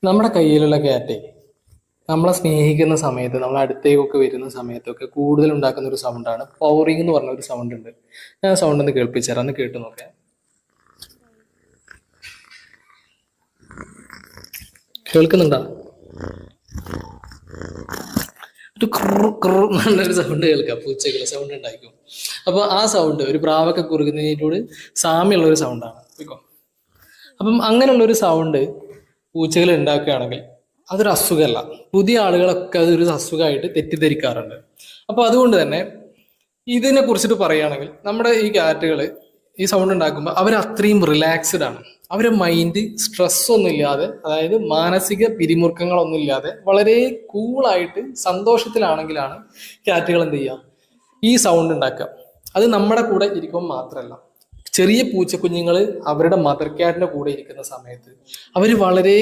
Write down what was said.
നമ്മുടെ കയ്യിലുള്ള ക്യാറ്റേ നമ്മളെ സ്നേഹിക്കുന്ന സമയത്ത് നമ്മൾ അടുത്തേക്കൊക്കെ വരുന്ന സമയത്തൊക്കെ കൂടുതൽ ഉണ്ടാക്കുന്ന ഒരു സൗണ്ടാണ് പവറിങ് എന്ന് പറഞ്ഞ ഒരു സൗണ്ട് ഉണ്ട്. ഞാൻ സൗണ്ട് ഒന്ന് കേൾപ്പിച്ചുതരാം, ഒന്ന് കേട്ട് നോക്കാം. കേൾക്കുന്നുണ്ടോ? ഒരു നല്ലൊരു സൗണ്ട് കേൾക്കാം, പൂച്ചകളുടെ സൗണ്ട് ഉണ്ടായിരിക്കും. അപ്പൊ ആ സൗണ്ട് ഒരു പ്രാവൊക്കെ കുറുകുന്നതിനോട് സാമ്യമുള്ള ഒരു സൗണ്ടാണ്. അപ്പം അങ്ങനെയുള്ള ഒരു സൗണ്ട് പൂച്ചകൾ ഉണ്ടാക്കുകയാണെങ്കിൽ അതൊരു അസുഖമല്ല. പുതിയ ആളുകളൊക്കെ അതൊരു അസുഖമായിട്ട് തെറ്റിദ്ധരിക്കാറുണ്ട്. അപ്പൊ അതുകൊണ്ട് തന്നെ ഇതിനെ കുറിച്ചിട്ട് പറയുകയാണെങ്കിൽ നമ്മുടെ ഈ ക്യാറ്റുകൾ ഈ സൗണ്ട് ഉണ്ടാക്കുമ്പോൾ അവർ അത്രയും റിലാക്സ്ഡ് ആണ്. അവരുടെ മൈൻഡ് സ്ട്രെസ് ഒന്നും ഇല്ലാതെ, അതായത് മാനസിക പിരിമുറുക്കങ്ങളൊന്നും ഇല്ലാതെ വളരെ കൂളായിട്ട് സന്തോഷത്തിലാണെങ്കിലാണ് ക്യാറ്റുകൾ എന്ത് ചെയ്യുക, ഈ സൗണ്ട് ഉണ്ടാക്കുക. അത് നമ്മുടെ കൂടെ ഇരിക്കുമ്പോൾ മാത്രമല്ല, ചെറിയ പൂച്ചക്കുഞ്ഞുങ്ങൾ അവരുടെ മദർ ക്യാറ്റിന്റെ കൂടെ ഇരിക്കുന്ന സമയത്ത് അവർ വളരെ